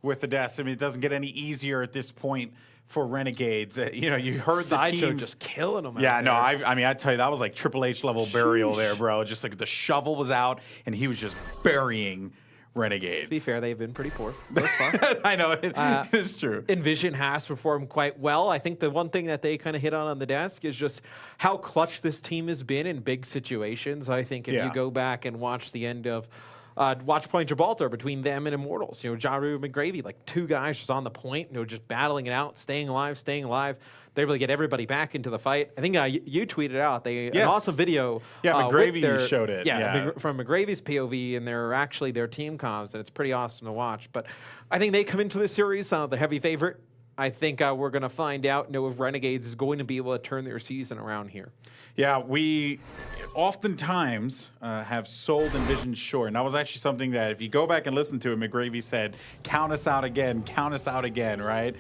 with the deaths. I mean, it doesn't get any easier at this point for Renegades. You know, you heard the Sideshow teams just killing them. Yeah, out no, there. I mean, I tell you, that was like Triple H level burial there, bro. Just like the shovel was out, and he was just burying Renegades. To be fair, they've been pretty poor thus far. I know, it's true. EnVision has performed quite well. I think the one thing that they kind of hit on the desk is just how clutch this team has been in big situations. I think if you go back and watch the end of Watch Point Gibraltar between them and Immortals, you know, Jaru and McGravy, like two guys just on the point, you know, just battling it out, staying alive. They're able to get everybody back into the fight. I think you tweeted out an awesome video. Yeah, McGravy showed it. Yeah, from McGravy's POV, and they're actually their team comms, and it's pretty awesome to watch. But I think they come into this series the heavy favorite. I think we're going to find out, if Renegades is going to be able to turn their season around here. Yeah, we oftentimes have sold EnVision short. And that was actually something that if you go back and listen to it, McGravy said, count us out again, right?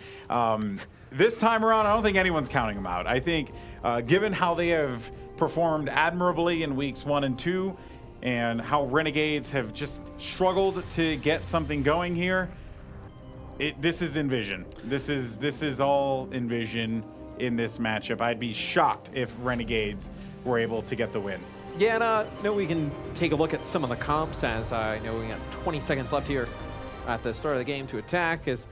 This time around, I don't think anyone's counting them out. I think given how they have performed admirably in weeks 1 and 2 and how Renegades have just struggled to get something going here, this is EnVision. This is all EnVision in this matchup. I'd be shocked if Renegades were able to get the win. Yeah, and we can take a look at some of the comps as I know we got 20 seconds left here at the start of the game to attack. As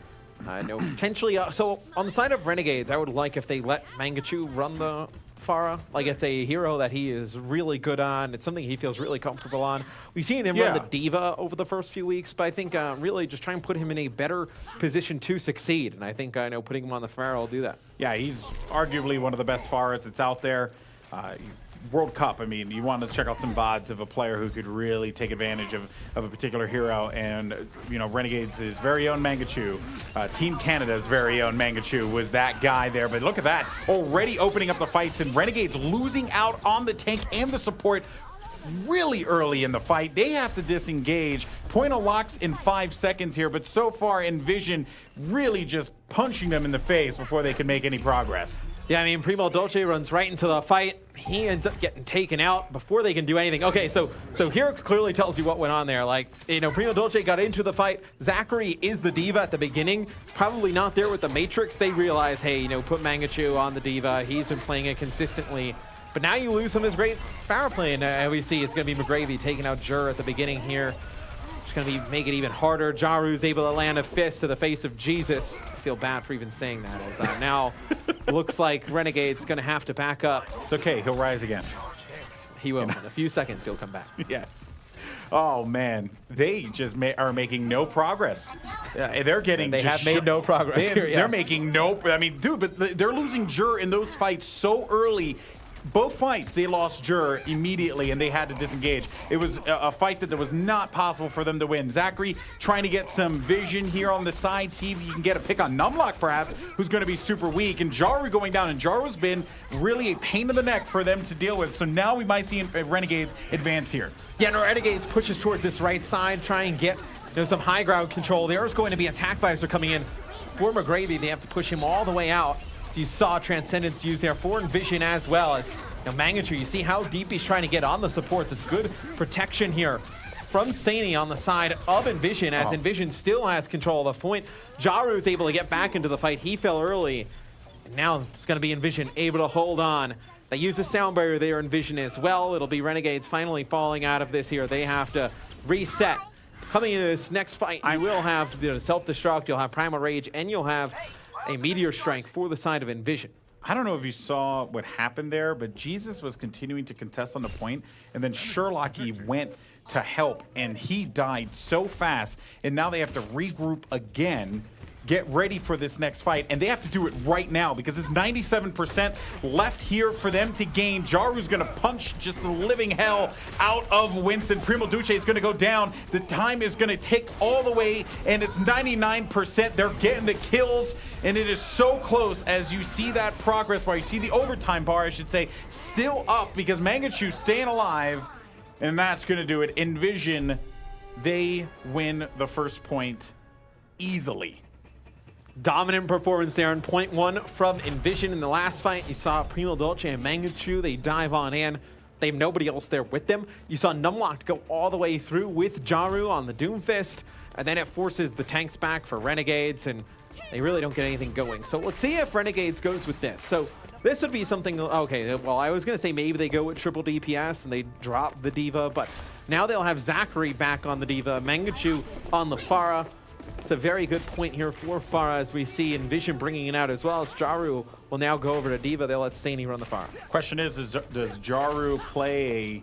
I know potentially, so on the side of Renegades, I would like if they let Mangachu run the Pharah. Like, it's a hero that he is really good on. It's something he feels really comfortable on. We've seen him run the Diva over the first few weeks, but I think really just try and put him in a better position to succeed. And I think putting him on the Pharah will do that. Yeah, he's arguably one of the best Pharahs that's out there. World Cup, I mean, you want to check out some VODs of a player who could really take advantage of a particular hero. And, Renegades' very own Mangachu, Team Canada's very own Mangachu was that guy there. But look at that, already opening up the fights, and Renegades losing out on the tank and the support really early in the fight. They have to disengage. Point of locks in 5 seconds here, but so far EnVision really just punching them in the face before they can make any progress. Yeah, I mean, Primo Dolce runs right into the fight. He ends up getting taken out before they can do anything. Okay, so here clearly tells you what went on there. Like, Primo Dolce got into the fight. Zachary is the Diva at the beginning. Probably not there with the Matrix. They realize, hey, put Mangachu on the Diva. He's been playing it consistently. But now you lose some of his great power play. And we see it's going to be McGravy taking out Jur at the beginning here. Just going to make it even harder. Jaru's able to land a fist to the face of Jesus. I feel bad for even saying that. As now looks like Renegade's going to have to back up. It's okay. He'll rise again. He will. In a few seconds, he'll come back. Yes. Oh, man. They just are making no progress. They're getting They have made no progress here, They're making no... I mean, dude, but they're losing Jur in those fights so early. Both fights, they lost Jur immediately, and they had to disengage. It was a fight that was not possible for them to win. Zachary trying to get some vision here on the side, see if you can get a pick on Numlock, perhaps, who's going to be super weak. And Jaru going down, and Jaru's been really a pain in the neck for them to deal with. So now we might see Renegades advance here. Yeah, no, Renegades pushes towards this right side, try and get some high ground control. There is going to be attack visor coming in for McGravy. They have to push him all the way out. You saw Transcendence used there for EnVision as well as Mangachu. You see how deep he's trying to get on the supports. It's good protection here from Saini on the side of EnVision as EnVision still has control of the point. Jaru is able to get back into the fight. He fell early. And now it's going to be EnVision able to hold on. They use the sound barrier there, EnVision as well. It'll be Renegades finally falling out of this here. They have to reset. Coming into this next fight, you will have self-destruct, you'll have Primal Rage, and you'll have a Meteor Strike for the side of EnVision. I don't know if you saw what happened there, but Jesus was continuing to contest on the point, and then Sherlocky went to help, and he died so fast, and now they have to regroup again, get ready for this next fight, and they have to do it right now because it's 97% left here for them to gain. Jaru's gonna punch just the living hell out of Winston. Primo Duce is gonna go down. The time is gonna tick all the way, and it's 99%. They're getting the kills, and it is so close as you see that progress bar. You see the overtime bar, I should say, still up because Mangachu's staying alive, and that's gonna do it. EnVision, they win the first point easily. Dominant performance there in point one from EnVision in the last fight. You saw Primo Dolce and Mangachu. They dive on in. They have nobody else there with them. You saw Numlock go all the way through with Jaru on the Doomfist. and then it forces the tanks back for Renegades, and they really don't get anything going. So let's see if Renegades goes with this. So this would be something, okay, well, I was going to say maybe they go with triple DPS and they drop the D.Va, but now they'll have Zachary back on the D.Va, Mangachu on the Pharah. It's a very good point here for Pharah, as we see EnVision bringing it out, as well as Jaru will now go over to D.Va. They'll let Saini run the Pharah. Question is does Jaru play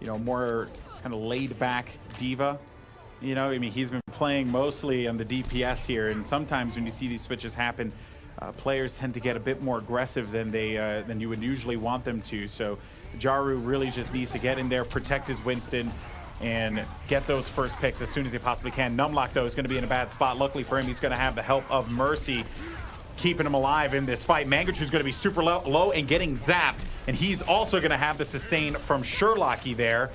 a more kind of laid-back D.Va? You know, I mean, he's been playing mostly on the DPS here, and sometimes when you see these switches happen, players tend to get a bit more aggressive than than you would usually want them to. So Jaru really just needs to get in there, protect his Winston, and get those first picks as soon as he possibly can. Numlock, though, is going to be in a bad spot. Luckily for him, he's going to have the help of Mercy, keeping him alive in this fight. Mangachu's going to be super low and getting zapped, and he's also going to have the sustain from Sherlocky there.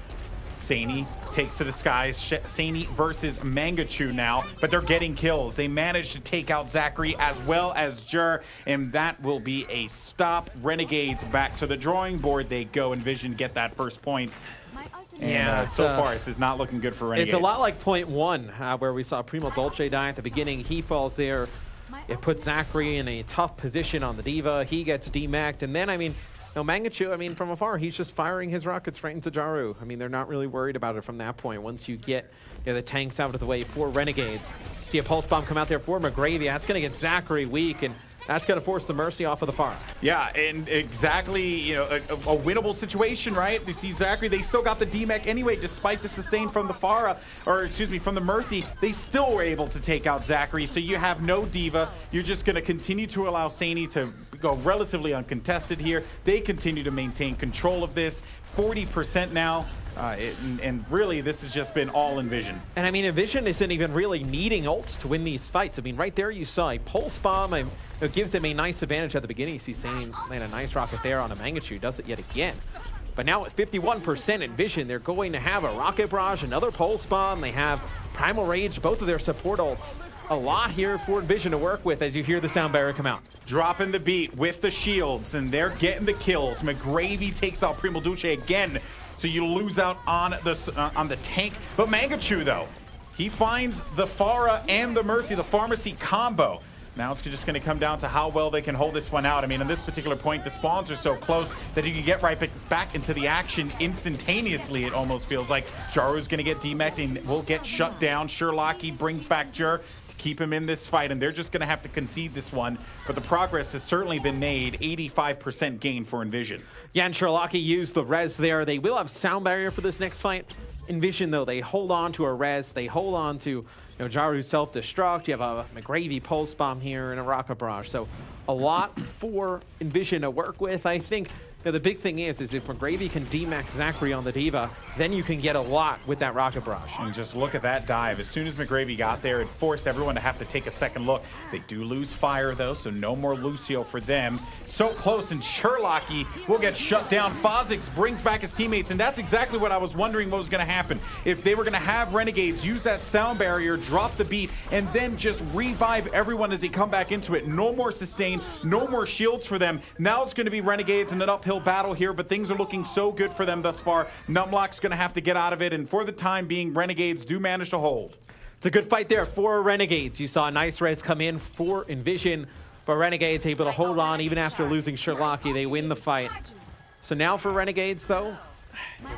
Saini takes to the skies. Saini versus Mangachu now, but they're getting kills. They managed to take out Zachary as well as Jur, and that will be a stop. Renegades back to the drawing board they go. EnVision get that first point. And so far, this is not looking good for Renegades. It's a lot like point one, where we saw Primo Dolce die at the beginning. He falls there. It puts Zachary in a tough position on the D.Va. He gets demacked, and then, I mean, no, Mangachu, I mean, from afar, he's just firing his rockets right into Jaru. I mean, they're not really worried about it from that point. Once you get the tanks out of the way for Renegades. See a Pulse Bomb come out there for McGravy. That's going to get Zachary weak, and that's going to force the Mercy off of the farm. Yeah, and exactly, a winnable situation, right? You see Zachary, they still got the D-Mech anyway, despite the sustain from the Pharah, or excuse me, from the Mercy. They still were able to take out Zachary, so you have no D.Va. You're just going to continue to allow Saini to go relatively uncontested here. They continue to maintain control of this. 40% now. And really, this has just been all EnVision. And I mean, EnVision isn't even really needing ults to win these fights. I mean, right there you saw a Pulse Bomb. It gives them a nice advantage at the beginning. You see Saini land a nice rocket there on a Mangachu. Does it yet again. But now at 51% EnVision, they're going to have a Rocket Barrage, another Pulse Bomb. They have Primal Rage, both of their support ults. A lot here for EnVision to work with as you hear the sound barrier come out. Dropping the beat with the shields, and they're getting the kills. McGravy takes out Primo Dulce again, so you lose out on the tank. But Mangachu, though, he finds the Pharah and the Mercy, the Pharmacy combo. Now it's just going to come down to how well they can hold this one out. I mean, on this particular point, the spawns are so close that you can get right back into the action instantaneously, it almost feels like. Jaru's going to get demeched and will get shut down. Sherlocky brings back Jur to keep him in this fight, and they're just going to have to concede this one. But the progress has certainly been made. 85% gain for EnVision. Yeah, and Sherlocky used the res there. They will have sound barrier for this next fight. EnVision, though, they hold on to a res. They hold on to Jaru's self-destruct. You have a McGravy Pulse Bomb here and a Rocket Barrage. So a lot for EnVision to work with. I think the big thing is if McGravy can demax Zachary on the D.Va, then you can get a lot with that Rocket Barrage. And just look at that dive. As soon as McGravy got there, it forced everyone to have to take a second look. They do lose fire, though, so no more Lucio for them. So close, and Sherlocky will get shut down. Fozix brings back his teammates, and that's exactly what I was wondering what was going to happen. If they were going to have Renegades use that sound barrier, drop the beat, and then just revive everyone as they come back into it. No more sustain, no more shields for them. Now it's going to be Renegades in an uphill battle here, but things are looking so good for them thus far. Numlock's going to have to get out of it, and for the time being, Renegades do manage to hold. It's a good fight there for Renegades. You saw a nice res come in for EnVision, but Renegades able to hold on even after losing Sherlocky. They win the fight. So now for Renegades, though,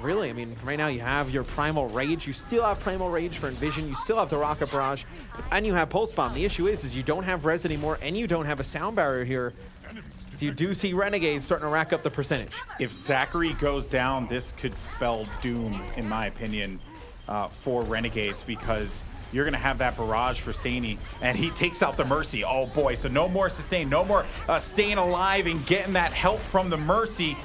really, I mean, right now you have your Primal Rage. You still have Primal Rage for EnVision. You still have the Rocket Barrage, and you have Pulse Bomb. The issue is you don't have res anymore, and you don't have a sound barrier here. So you do see Renegades starting to rack up the percentage. If Zachary goes down, this could spell doom, in my opinion, for Renegades, because you're going to have that barrage for Saini, and he takes out the Mercy. Oh, boy. So no more sustain, no more staying alive and getting that help from the Mercy.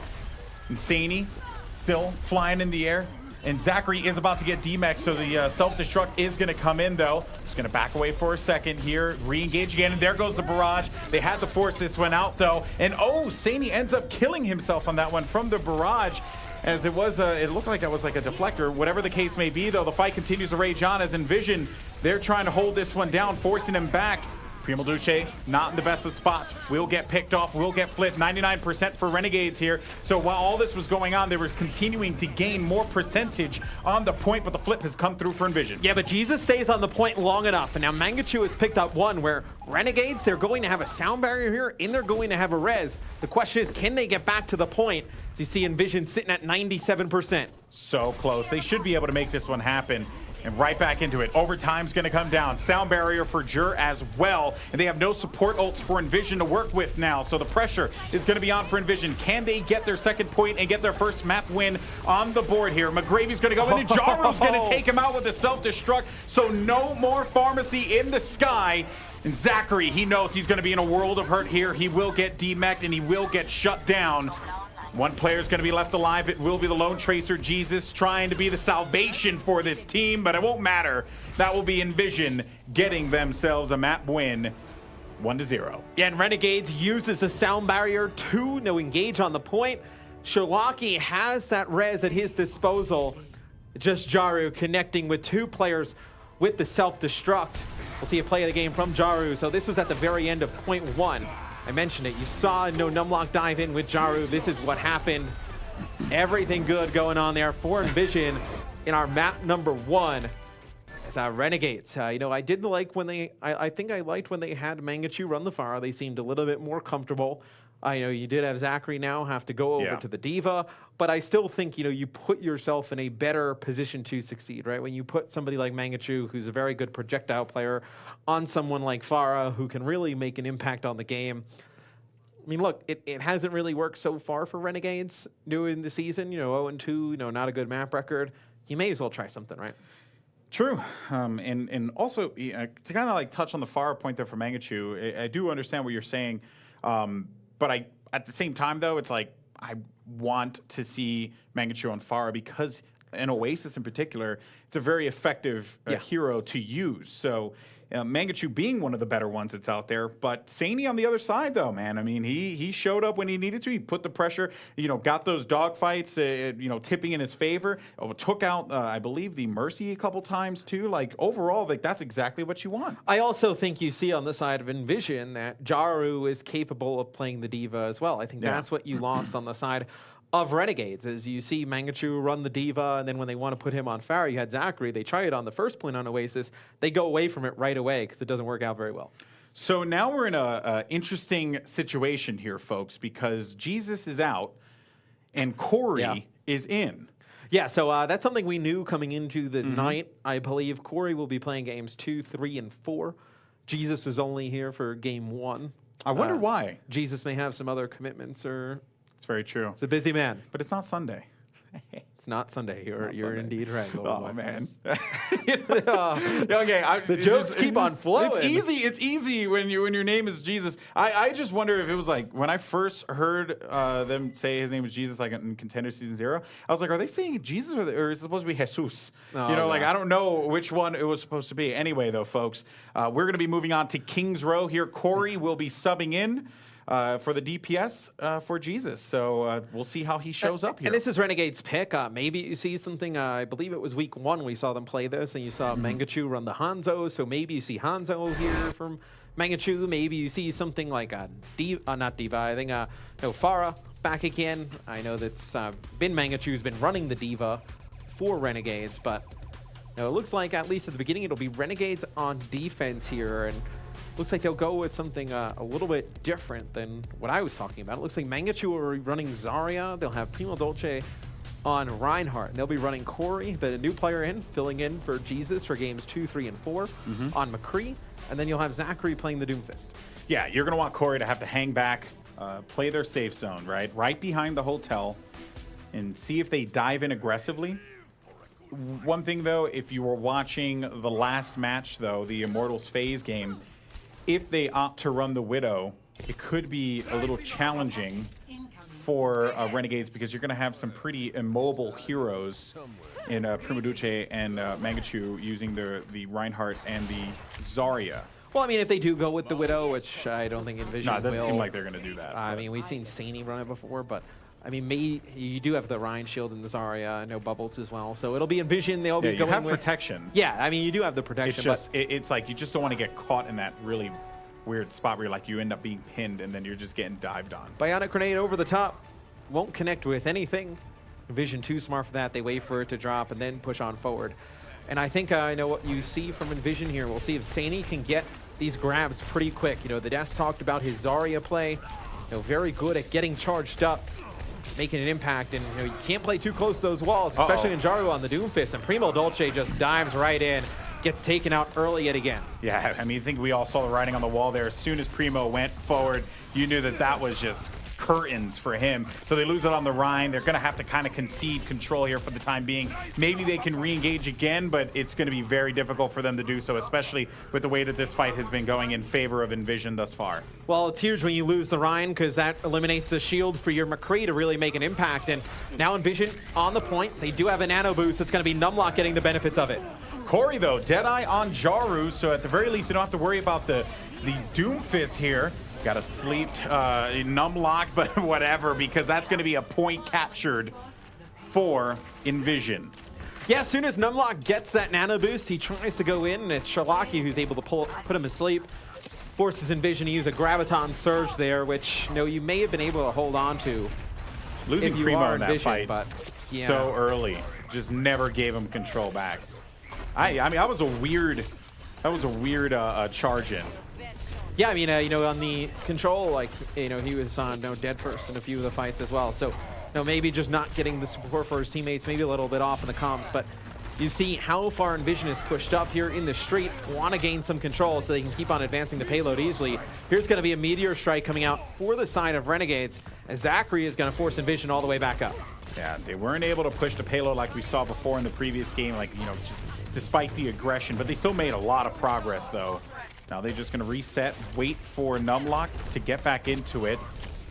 And Saini still flying in the air. And Zachary is about to get demexed, so the self-destruct is going to come in, though. Just going to back away for a second here, re-engage again, and there goes the barrage. They had to force this one out, though. And, oh, Saini ends up killing himself on that one from the barrage, as it was it looked like it was like a deflector. Whatever the case may be, though, the fight continues to rage on as EnVision, they're trying to hold this one down, forcing him back. Primo Duce, not in the best of spots. Will get picked off, will get flipped. 99% for Renegades here. So while all this was going on, they were continuing to gain more percentage on the point, but the flip has come through for EnVision. Yeah, but Jesus stays on the point long enough. And now Mangachu has picked up one where Renegades, they're going to have a sound barrier here, and they're going to have a res. The question is, can they get back to the point? As you see EnVision sitting at 97%. So close. They should be able to make this one happen. And right back into it. Overtime's going to come down. Sound barrier for Gill as well. And they have no support ults for EnVision to work with now. So the pressure is going to be on for EnVision. Can they get their second point and get their first map win on the board here? McGravy's going to go in, and Jaru's going to take him out with a self-destruct. So no more pharmacy in the sky. And Zachary, he knows he's going to be in a world of hurt here. He will get demeched and he will get shut down. One player is going to be left alive. It will be the Lone Tracer, Jesus, trying to be the salvation for this team, but it won't matter. That will be EnVision getting themselves a map win, 1-0. Yeah, and Renegades uses a sound barrier to no engage on the point. Sherlocky has that res at his disposal. Just Jaru connecting with two players with the self-destruct. We'll see a play of the game from Jaru. So this was at the very end of point 1. I mentioned it. You saw no numlock dive in with Jaru. This is what happened. Everything good going on there for EnVision in our map number 1. As Renegades, you know, I didn't like when they, I think I liked when they had Mangachu run the Pharah. They seemed a little bit more comfortable. I know you did have Zachary now have to go over to the Diva, but I still think, you know, you put yourself in a better position to succeed, right? When you put somebody like Mangachu, who's a very good projectile player, on someone like Pharah, who can really make an impact on the game. I mean, look, it hasn't really worked so far for Renegades during the season, you know, 0-2, you know, not a good map record. You may as well try something, right? True. And also, to kind of like touch on the Pharah point there for Mangachu, I do understand what you're saying. But at the same time, though, it's like I want to see Mangachu on Pharah because in Oasis in particular, it's a very effective hero to use. So Mangachu being one of the better ones that's out there, but Saini on the other side, though, man. I mean, he showed up when he needed to. He put the pressure, you know, got those dogfights, you know, tipping in his favor. Took out, I believe, the Mercy a couple times, too. Like, overall, like that's exactly what you want. I also think you see on the side of EnVision that Jaru is capable of playing the Diva as well. I think that's what you lost on the side of Renegades, is you see Mangachu run the Diva, and then when they want to put him on Pharah, you had Zachary. They try it on the first point on Oasis. They go away from it right away because it doesn't work out very well. So now we're in a interesting situation here, folks, because Jesus is out and Corey is in. Yeah, so that's something we knew coming into the night. I believe Corey will be playing games 2, 3, and 4. Jesus is only here for game 1. I wonder why. Jesus may have some other commitments or... It's very true. It's a busy man. But it's not Sunday. It's not Sunday. You're Sunday. Indeed right. Oh, man. Okay, the jokes keep on flowing. It's easy when your name is Jesus. I just wonder if it was like when I first heard them say his name was Jesus, like in Contenders season 0. I was like, are they saying Jesus or is it supposed to be Jesus? Oh, you know, like I don't know which one it was supposed to be. Anyway, though, folks, we're going to be moving on to King's Row here. Corey will be subbing in for the DPS for Jesus. So we'll see how he shows up here. And this is Renegade's pick. Maybe you see something, I believe it was week 1 we saw them play this, and you saw Mangachu run the Hanzo. So maybe you see Hanzo here from Mangachu. Maybe you see something like not Diva, I think Pharah back again. I know that's been Mangachu's been running the Diva for Renegades, but it looks like at least at the beginning it'll be Renegades on defense here, and looks like they'll go with something a little bit different than what I was talking about. It looks like Mangachu are running Zarya. They'll have Primo Dolce on Reinhardt. And they'll be running Corey, the new player filling in for Jesus for games 2, 3, and 4 on McCree. And then you'll have Zachary playing the Doomfist. Yeah, you're going to want Corey to have to hang back, play their safe zone, right behind the hotel, and see if they dive in aggressively. One thing, though, if you were watching the last match, though, the Immortals phase game, if they opt to run the Widow, it could be a little challenging for Renegades because you're going to have some pretty immobile heroes in Primo Duce and Mangachu using the Reinhardt and the Zarya. Well, I mean, if they do go with the Widow, which I don't think EnVision will. No, it doesn't seem like they're going to do that. I mean, we've seen Saini run it before, but I mean, you do have the Ryan Shield and the Zarya, no bubbles as well. So it'll be EnVision. They'll be going you have with protection. Yeah, I mean, you do have the protection. It's just, it's like you just don't want to get caught in that really weird spot where you end up being pinned and then you're just getting dived on. Bionic grenade over the top. Won't connect with anything. EnVision too smart for that. They wait for it to drop and then push on forward. And I think I know what you see from EnVision here. We'll see if Saini can get these grabs pretty quick. You know, the Death talked about his Zarya play. You know, very good at getting charged up, making an impact. And you know, you can't play too close to those walls, especially in Jaru on the Doomfist. And Primo Dolce just dives right in, gets taken out early yet again. Yeah, I mean, I think we all saw the writing on the wall there. As soon as Primo went forward, you knew that that was just curtains for him. So they lose it on the Rhine. They're going to have to kind of concede control here for the time being. Maybe they can re-engage again, but it's going to be very difficult for them to do so, especially with the way that this fight has been going in favor of EnVision thus far. Well, it's huge when you lose the Rhine because that eliminates the shield for your McCree to really make an impact. And now EnVision on the point. They do have a nano boost. It's going to be Numlock getting the benefits of it. Corey, though, Deadeye on Jaru, so at the very least, you don't have to worry about the Doomfist here. Got to sleep Numlock, but whatever, because that's going to be a point captured for EnVision. Yeah, as soon as Numlock gets that nano boost, he tries to go in, and it's Sherlocky who's able to put him to sleep. Forces EnVision to use a Graviton Surge there, which you may have been able to hold on to. Losing Primo in that fight but, yeah. so early, just never gave him control back. I mean, that was a weird charge in. Yeah, I mean, on the control, he was on dead first in a few of the fights as well. So, maybe just not getting the support for his teammates, maybe a little bit off in the comps. But you see how far EnVision is pushed up here in the street, want to gain some control so they can keep on advancing the payload easily. Here's going to be a Meteor Strike coming out for the side of Renegades, as Zachary is going to force EnVision all the way back up. Yeah, they weren't able to push the payload like we saw before in the previous game, just despite the aggression. But they still made a lot of progress, though. Now they're just going to reset, wait for Numlock to get back into it.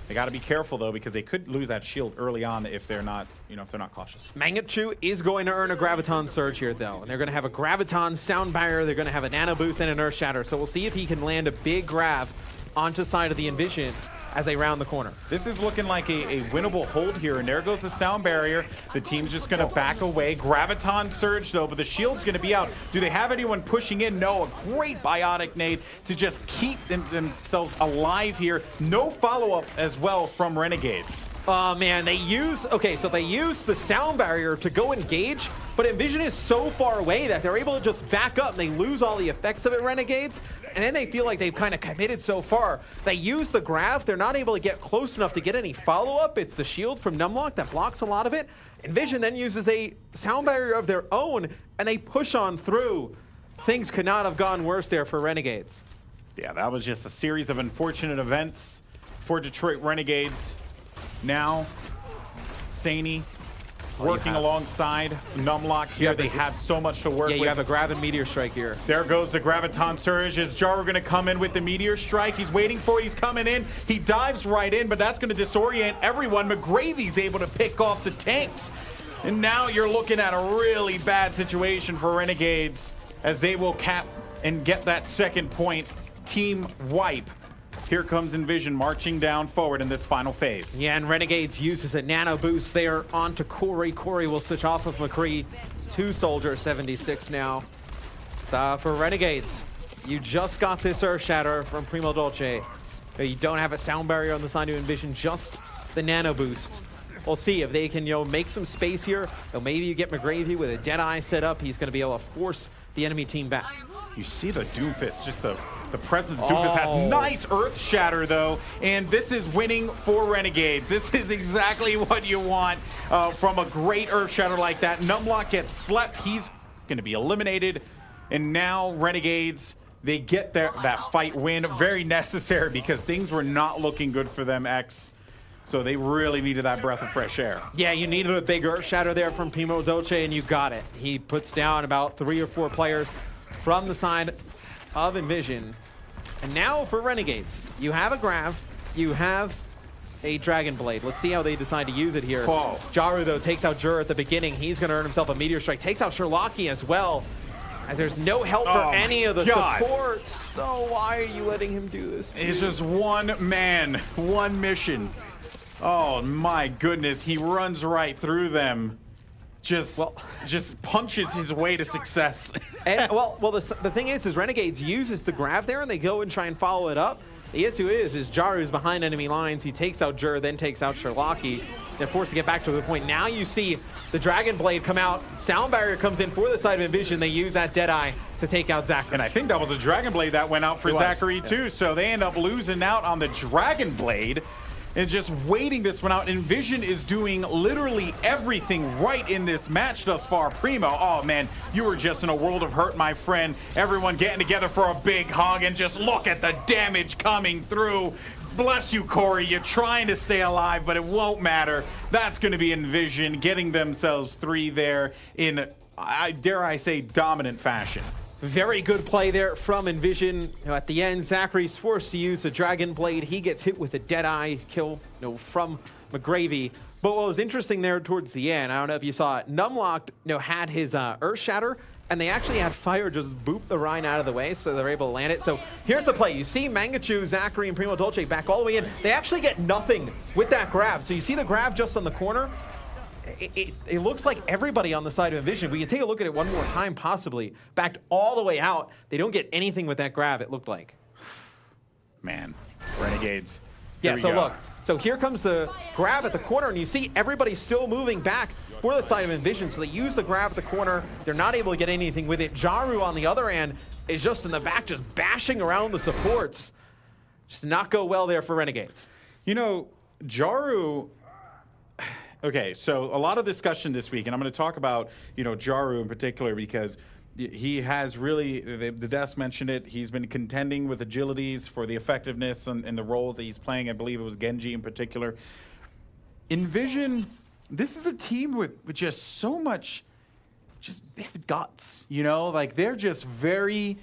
They got to be careful, though, because they could lose that shield early on if they're not, if they're not cautious. Mangachu is going to earn a Graviton Surge here, though. And they're going to have a Graviton Sound Barrier. They're going to have a Nano Boost and an Earth Shatter. So we'll see if he can land a big grab onto the side of the EnVision as they round the corner. This is looking like a winnable hold here, and there goes the sound barrier. The team's just going to back away. Graviton Surge, though, but the shield's going to be out. Do they have anyone pushing in? No, a great Bionic Nade to just keep themselves alive here. No follow-up as well from Renegades. Oh man, they use the sound barrier to go engage, but EnVision is so far away that they're able to just back up and they lose all the effects of it, Renegades, and then they feel like they've kind of committed so far. They use the grav, they're not able to get close enough to get any follow-up. It's the shield from Numlock that blocks a lot of it. EnVision then uses a sound barrier of their own and they push on through. Things could not have gone worse there for Renegades. Yeah, that was just a series of unfortunate events for Detroit Renegades. Now, Saini working alongside Numlock here. They have so much to work with. Yeah, you have a Grav and Meteor Strike here. There goes the Graviton Surge. Is Jaru going to come in with the Meteor Strike? He's waiting for it. He's coming in. He dives right in, but that's going to disorient everyone. McGravy's able to pick off the tanks. And now you're looking at a really bad situation for Renegades as they will cap and get that second point. Team wipe. Here comes EnVision marching down forward in this final phase. Yeah, and Renegades uses a nano boost there onto Corey. Corey will switch off of McCree to Soldier 76 now. So for Renegades, you just got this Earth Shatter from Primo Dolce. You don't have a sound barrier on the side of EnVision, just the nano boost. We'll see if they can make some space here. Maybe you get McGravy with a Deadeye set up. He's going to be able to force the enemy team back. You see the Doomfist, just the presence of Doomfist has nice Earth Shatter, though, and this is winning for Renegades. This is exactly what you want from a great Earth Shatter like that. Numlock gets slept. He's going to be eliminated, and now Renegades, they get that fight win. Very necessary because things were not looking good for them, X. So they really needed that breath of fresh air. Yeah, you needed a big Earth Shatter there from Primo Dolce, and you got it. He puts down about 3 or 4 players from the side of EnVision. And now for Renegades, you have a Grav, you have a Dragon Blade. Let's see how they decide to use it here. Whoa. Jaru, though, takes out Jur at the beginning. He's going to earn himself a Meteor Strike. Takes out Sherlocky as well, as there's no help for any of the supports. So why are you letting him do this? It's just one man, one mission. Oh my goodness, he runs right through them. just punches his way to success. And, well, the thing is Renegades uses the grab there, and they go and try and follow it up. The issue is Jaru's behind enemy lines. He takes out Jur, then takes out Sherlocky. They're forced to get back to the point. Now you see the Dragon Blade come out. Sound Barrier comes in for the side of EnVision. They use that Deadeye to take out Zachary. And I think that was a Dragon Blade that went out for Zachary too. So they end up losing out on the Dragon Blade and just waiting this one out. EnVision is doing literally everything right in this match thus far. Primo, oh man, you were just in a world of hurt, my friend. Everyone getting together for a big hug, and just look at the damage coming through. Bless you, Corey. You're trying to stay alive, but it won't matter. That's going to be EnVision getting themselves 3 there in, dare I say, dominant fashion. Very good play there from EnVision. At the end, Zachary's forced to use the Dragon Blade. He gets hit with a Deadeye kill from McGravy. But what was interesting there towards the end, I don't know if you saw it, Numlocked had his Earth Shatter, and they actually had Fire just boop the Rhine out of the way, so they're able to land it. So here's the play. You see Mangachu, Zachary, and Primo Dolce back all the way in. They actually get nothing with that grab. So you see the grab just on the corner. It looks like everybody on the side of EnVision. We can take a look at it one more time, possibly. Backed all the way out. They don't get anything with that grab, it looked like. Man, Renegades. Yeah, so look. So here comes the grab at the corner, and you see everybody still moving back for the side of EnVision. So they use the grab at the corner. They're not able to get anything with it. Jaru, on the other end, is just in the back, just bashing around the supports. Just did not go well there for Renegades. You know, Jaru... Okay, so a lot of discussion this week, and I'm going to talk about, Jaru in particular, because he has really, the desk mentioned it, he's been contending with agilities for the effectiveness and the roles that he's playing. I believe it was Genji in particular. EnVision, this is a team with just so much, they have guts, like they're just very...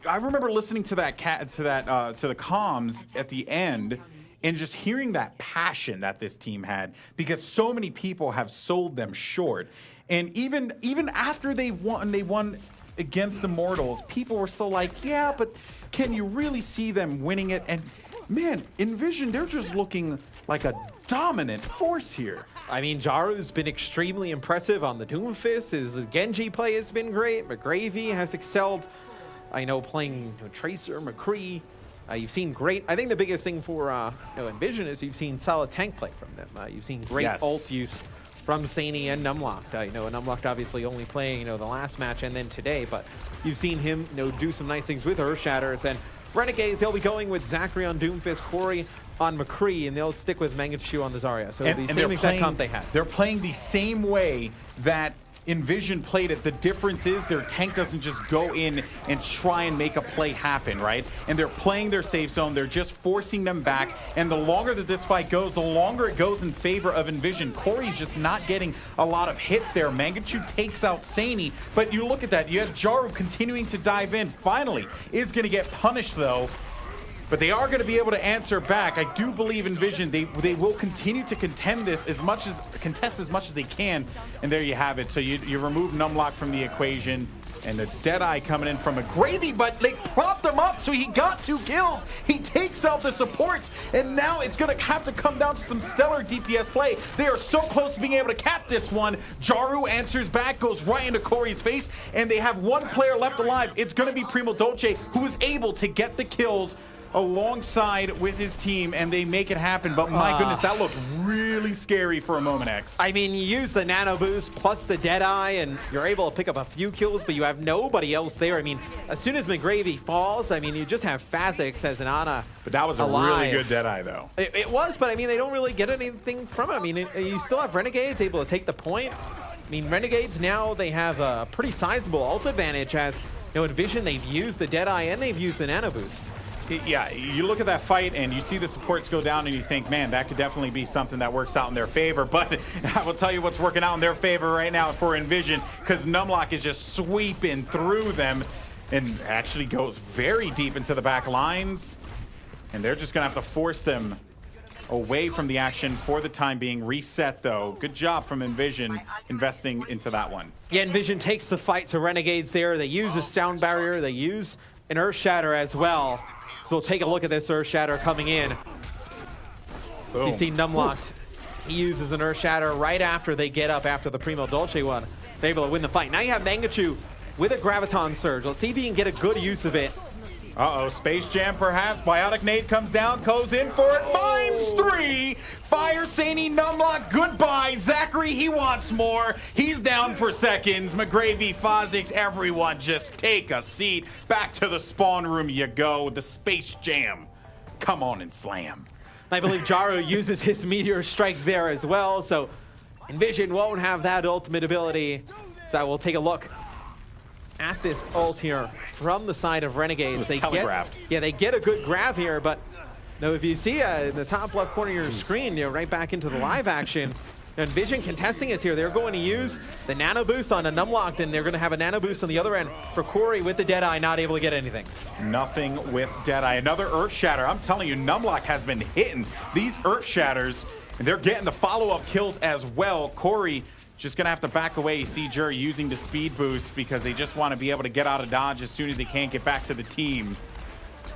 I remember listening to that to the comms at the end, and just hearing that passion that this team had, because so many people have sold them short. And even after they won against the Immortals, people were still like, yeah, but can you really see them winning it? And man, EnVision, they're just looking like a dominant force here. I mean, Jaru's been extremely impressive on the Doomfist. His Genji play has been great. McGravy has excelled. I know playing Tracer, McCree. You've seen great. I think the biggest thing for EnVision is you've seen solid tank play from them. You've seen great ult use from Saini and Numlocked. Numlocked obviously only playing the last match and then today, but you've seen him do some nice things with Earth Shatters. And Renegades, they'll be going with Zachary on Doomfist, Corey on McCree, and they'll stick with Mangachu on the Zarya. So the same exact comp they had. They're playing the same way that EnVision played it. The difference is their tank doesn't just go in and try and make a play happen, right? And they're playing their safe zone. They're just forcing them back. And the longer that this fight goes, the longer it goes in favor of EnVision. Corey's just not getting a lot of hits there. Mangachu takes out Saini. But you look at that. You have Jaru continuing to dive in. Finally is going to get punished, though. But they are going to be able to answer back. I do believe EnVision, they will continue to contest as much as they can. And there you have it. So you remove Numlock from the equation. And the Deadeye coming in from McGravy, but they propped him up, so he got 2 kills. He takes out the supports, and now it's going to have to come down to some stellar DPS play. They are so close to being able to cap this one. Jaru answers back, goes right into Corey's face, and they have 1 player left alive. It's going to be Primo Dolce, who is able to get the kills alongside with his team, and they make it happen. But my goodness, that looked really scary for a moment, X. I mean, you use the nano boost plus the Deadeye, and you're able to pick up a few kills, but you have nobody else there. I mean, as soon as McGravy falls, I mean, you just have Phasix as an Ana. But that was a really good Deadeye, though. It was, but I mean, they don't really get anything from it. I mean, you still have Renegades able to take the point. I mean, Renegades now, they have a pretty sizable ult advantage as, EnVision, they've used the Deadeye and they've used the nano boost. Yeah, you look at that fight and you see the supports go down and you think, man, that could definitely be something that works out in their favor. But I will tell you what's working out in their favor right now for EnVision, because Numlock is just sweeping through them and actually goes very deep into the back lines. And they're just going to have to force them away from the action for the time being. Reset, though. Good job from EnVision investing into that one. Yeah, EnVision takes the fight to Renegades there. They use a sound barrier. They use an Earth Shatter as well. So we'll take a look at this Earth Shatter coming in. So you see Numlocked He uses an Earth Shatter right after they get up after the Primo Dolce one. They're able to win the fight. Now you have Mangachu with a Graviton Surge. Let's see if he can get a good use of it. Uh-oh, Space Jam perhaps. Bionic Nade comes down, goes in for it, finds 3. Fire Saney, Numlock, goodbye. Zachary, he wants more. He's down for seconds. McGravy, Fozix, everyone just take a seat. Back to the spawn room you go. The Space Jam. Come on and slam. I believe Jaro uses his Meteor Strike there as well, so EnVision won't have that ultimate ability. So we'll take a look at this ult here from the side of Renegades. They telegraphed. They get a good grab here, but no, if you see in the top left corner of your screen, right back into the live action, EnVision contesting is here. They're going to use the Nano Boost on a Numlocked, and they're going to have a Nano Boost on the other end for Corey with the Deadeye, not able to get anything. Nothing with Deadeye. Another Earth Shatter. I'm telling you, Numlock has been hitting these Earth Shatters, and they're getting the follow-up kills as well. Corey just going to have to back away. You see Jury using the speed boost because they just want to be able to get out of dodge as soon as they can get back to the team.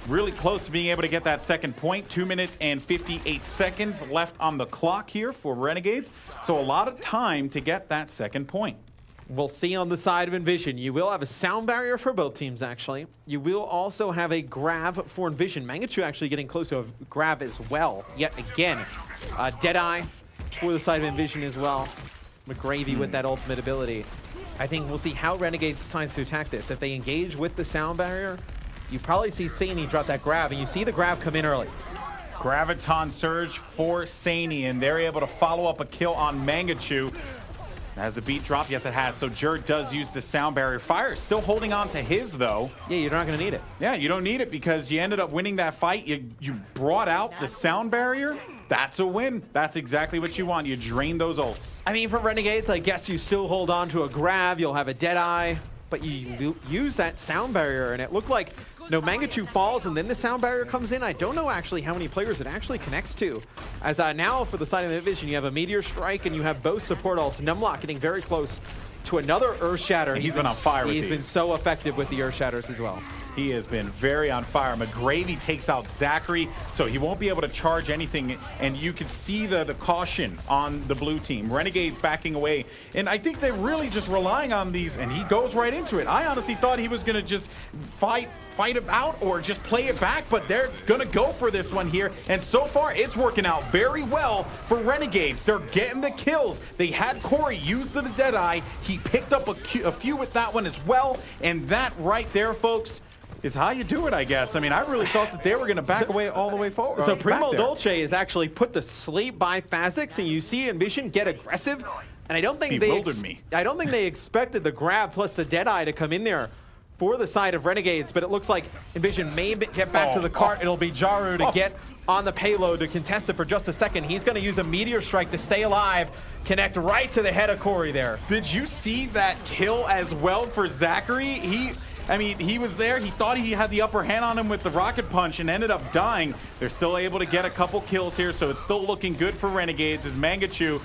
Really close to being able to get that second point. 2 minutes and 58 seconds left on the clock here for Renegades. So a lot of time to get that second point. We'll see on the side of EnVision. You will have a sound barrier for both teams, actually. You will also have a grab for EnVision. Mangachu actually getting close to a grab as well. Yet again, Deadeye for the side of EnVision as well. McGravy with that ultimate ability. I think we'll see how Renegades decides to attack this. If they engage with the sound barrier, you probably see Saney drop that grab, and you see the grab come in early. Graviton Surge for Saney, and they're able to follow up a kill on Mangachu. Has the beat dropped? Yes, it has. So Jur does use the sound barrier. Fire is still holding on to his, though. Yeah, you're not going to need it. Yeah, you don't need it because you ended up winning that fight. You brought out the sound barrier. That's a win. That's exactly what you want. You drain those ults. I mean, for Renegades, I guess you still hold on to a grab. You'll have a Deadeye, but you use that sound barrier, and it looked like Mangachu falls, and then the sound barrier comes in. I don't know actually how many players it actually connects to. As now for the side of EnVision, you have a Meteor Strike, and you have both support ults. Numlock getting very close to another Earth Shatter. He's been on fire with these. He's been so effective with the Earth Shatters as well. He has been very on fire. McGravy takes out Zachary, so he won't be able to charge anything, and you can see the caution on the blue team. Renegades backing away, and I think they're really just relying on these, and he goes right into it. I honestly thought he was going to just fight him out or just play it back, but they're going to go for this one here, and so far it's working out very well for Renegades. They're getting the kills. They had Corey use the Deadeye. He picked up a few with that one as well, and that right there, folks, is how you do it, I guess. I mean, I really thought that they were going to back away all the way forward. So Primo Dolce is actually put to sleep by Fazix, and you see EnVision get aggressive. And I don't think they expected the grab plus the Deadeye to come in there for the side of Renegades, but it looks like EnVision may get back to the cart. It'll be Jaru to get on the payload to contest it for just a second. He's going to use a Meteor Strike to stay alive, connect right to the head of Corey there. Did you see that kill as well for Zachary? He was there. He thought he had the upper hand on him with the rocket punch and ended up dying. They're still able to get a couple kills here, so it's still looking good for Renegades as Mangachu,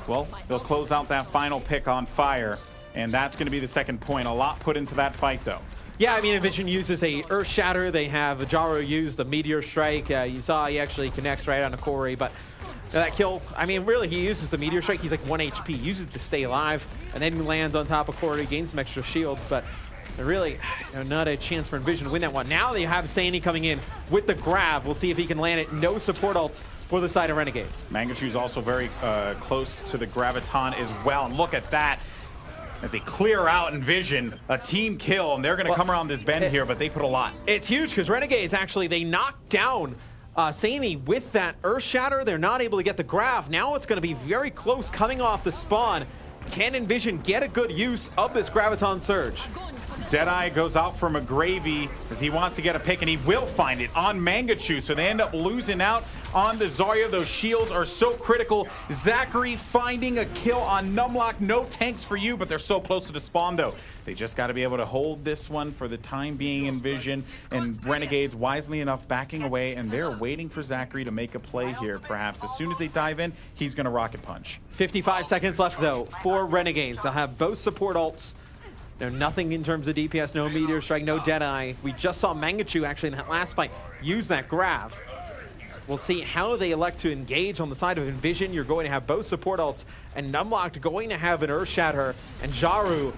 well, they'll close out that final pick on fire, and that's going to be the second point. A lot put into that fight, though. Yeah, I mean, EnVision uses a Earth Shatter. They have Jaro use the Meteor Strike. You saw he actually connects right onto Corey, but that kill, I mean, really, he uses the Meteor Strike. He's like 1 HP, uses it to stay alive, and then he lands on top of Corey, gains some extra shields, but really, not a chance for EnVision to win that one. Now they have Saney coming in with the grab. We'll see if he can land it. No support ults for the side of Renegades. Mangachu's also very close to the Graviton as well. And look at that. As they clear out EnVision, a team kill, and they're going to come around this bend here, but they put a lot. It's huge because Renegades actually, they knocked down Saney with that Earth Shatter. They're not able to get the grab. Now it's going to be very close coming off the spawn. Can EnVision get a good use of this Graviton Surge? Deadeye goes out for McGravy as he wants to get a pick, and he will find it on Mangachu, so they end up losing out on the Zarya. Those shields are so critical. Zachary finding a kill on Numlock. No tanks for you, but they're so close to the spawn, though. They just got to be able to hold this one for the time being. EnVision and Renegades wisely enough backing away, and they're waiting for Zachary to make a play here, perhaps. As soon as they dive in, he's going to rocket punch. 55 seconds left, though, for Renegades. They'll have both support ults. No, nothing in terms of DPS, no Meteor Strike, no Deadeye. We just saw Mangachu actually in that last fight use that grab. We'll see how they elect to engage on the side of EnVision. You're going to have both support ults, and Numlocked going to have an Earth Shatter, and Jaru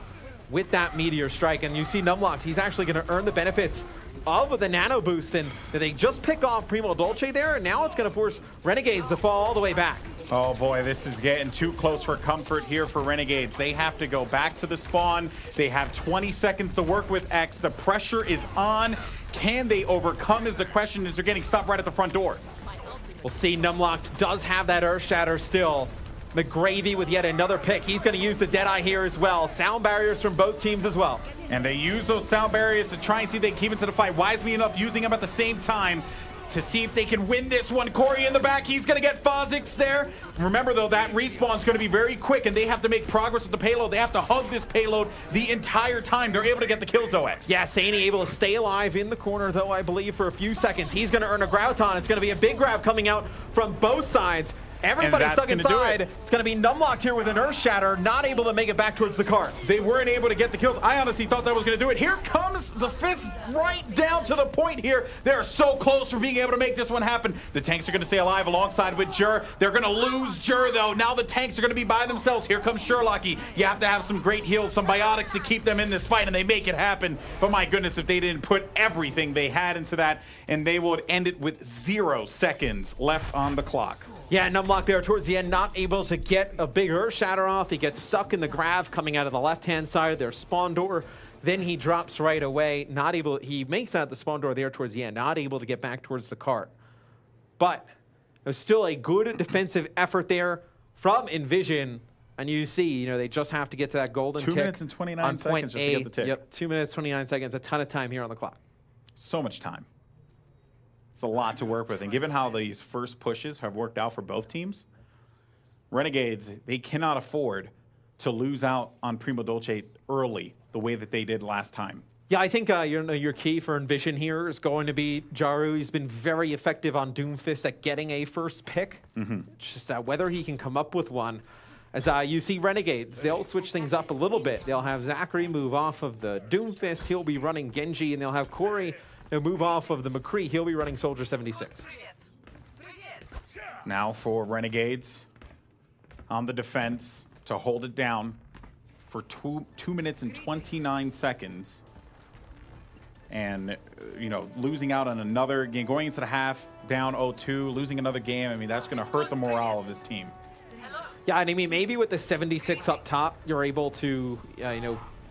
with that Meteor Strike. And you see Numlocked, he's actually going to earn the benefits of the nano boost, and they just pick off Primo Dolce there, and now it's going to force Renegades to fall all the way back. Oh boy, this is getting too close for comfort here for Renegades. They have to go back to the spawn. They have 20 seconds to work with X. The pressure is on. Can they overcome is the question, as they're getting stopped right at the front door. We'll see. Numlocked does have that Earth Shatter still. McGravy with yet another pick. He's going to use the Deadeye here as well. Sound barriers from both teams as well. And they use those sound barriers to try and see if they can keep into the fight. Wisely enough, using them at the same time to see if they can win this one. Corey in the back, he's going to get Fozix there. Remember, though, that respawn is going to be very quick, and they have to make progress with the payload. They have to hug this payload the entire time. They're able to get the kills, though, X. Yeah, Saney able to stay alive in the corner, though, I believe, for a few seconds. He's going to earn a Grouton. It's going to be a big grab coming out from both sides. Everybody stuck inside. It's going to be Numlocked here with an Earth Shatter, not able to make it back towards the cart. They weren't able to get the kills. I honestly thought that was going to do it. Here comes the fist right down to the point here. They're so close for being able to make this one happen. The tanks are going to stay alive alongside with Jur. They're going to lose Jur, though. Now the tanks are going to be by themselves. Here comes Sherlocky. You have to have some great heals, some biotics to keep them in this fight, and they make it happen. But my goodness, if they didn't put everything they had into that, and they would end it with 0 seconds left on the clock. Yeah, Numlock there towards the end, not able to get a big Earth Shatter off. He gets stuck in the grav coming out of the left-hand side of their spawn door. Then he drops right away, not able, he makes out the spawn door there towards the end, not able to get back towards the cart. But there's still a good defensive effort there from EnVision. And you see, they just have to get to that golden tick. 2 minutes and 29 seconds just to get the tick. Yep, 2 minutes, 29 seconds, a ton of time here on the clock. So much time. It's a lot to work with. And given how these first pushes have worked out for both teams, Renegades, they cannot afford to lose out on Primo Dolce early the way that they did last time. Yeah, I think your key for EnVision here is going to be Jaru. He's been very effective on Doomfist at getting a first pick. It's just whether he can come up with one. As you see Renegades, they'll switch things up a little bit. They'll have Zachary move off of the Doomfist. He'll be running Genji, and they'll have Corey move off of the McCree. He'll be running Soldier 76. Now for Renegades on the defense to hold it down for 2 minutes and 29 seconds. And, losing out on another game, going into the half, down 0-2, losing another game, I mean, that's going to hurt the morale of this team. Yeah, and I mean, maybe with the 76 up top, you're able to,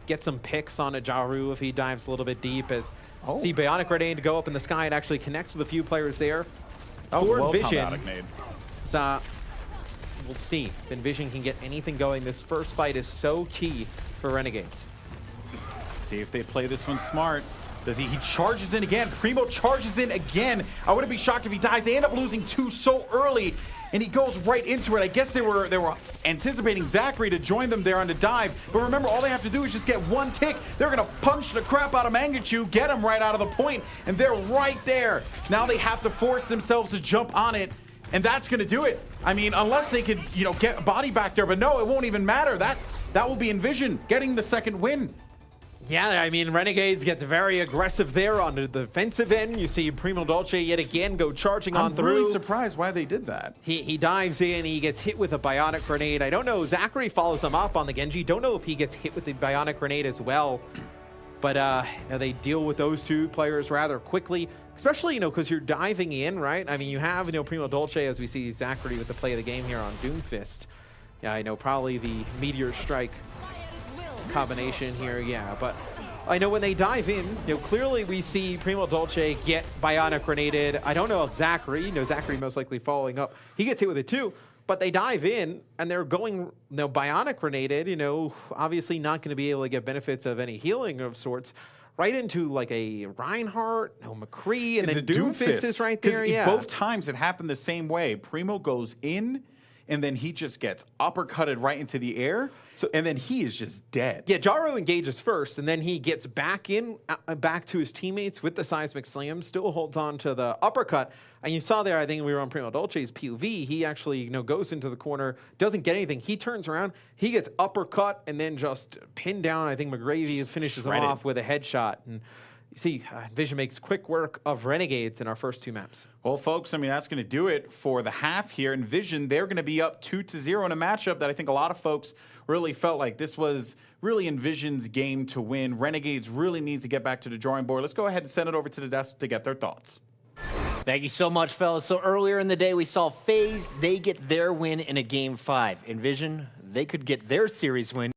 get some picks on a Jaru if he dives a little bit deep. As see Bionic Grenade to go up in the sky. It actually connects with a few players there. That was a well-timed EnVision, nade. So we'll see if EnVision can get anything going. This first fight is so key for Renegades. See if they play this one smart. Does he charges in again. Primo charges in again. I wouldn't be shocked if he dies. They end up losing 2 so early, and he goes right into it. I guess they were anticipating Zachary to join them there on the dive. But remember, all they have to do is just get 1 tick. They're going to punch the crap out of Mangachu, get him right out of the point, and they're right there. Now they have to force themselves to jump on it, and that's going to do it. I mean, unless they could, get a body back there. But no, it won't even matter. That will be EnVision getting the second win. Yeah, I mean, Renegades gets very aggressive there on the defensive end. You see Primo Dolce yet again go charging on through. I'm really surprised why they did that. He dives in, he gets hit with a Bionic Grenade. I don't know, Zachary follows him up on the Genji. Don't know if he gets hit with the Bionic Grenade as well. But they deal with those 2 players rather quickly, especially, because you're diving in, right? I mean, you have, Primo Dolce, as we see Zachary with the play of the game here on Doomfist. Yeah, I know, probably the Meteor Strike combination here, yeah, but I know when they dive in, clearly we see Primo Dolce get Bionic Grenaded. I don't know if Zachary, Zachary most likely following up, he gets hit with it too, but they dive in and they're going, Bionic Grenaded, obviously not going to be able to get benefits of any healing of sorts, right into like a Reinhardt, McCree, and then Doomfist is right there, yeah. Both times it happened the same way. Primo goes in, and then he just gets uppercutted right into the air, and then he is just dead. Yeah, Jaru engages first, and then he gets back in, back to his teammates with the Seismic Slam, still holds on to the uppercut. And you saw there, I think we were on Primo Dolce's POV, he actually goes into the corner, doesn't get anything. He turns around, he gets uppercut, and then just pinned down. I think McGravy finishes him off with a headshot. And You see, EnVision makes quick work of Renegades in our first 2 maps. Well, folks, I mean, that's going to do it for the half here. EnVision, they're going to be up 2-0 in a matchup that I think a lot of folks really felt like this was really EnVision's game to win. Renegades really needs to get back to the drawing board. Let's go ahead and send it over to the desk to get their thoughts. Thank you so much, fellas. So earlier in the day, we saw FaZe, they get their win in a Game 5. EnVision, they could get their series win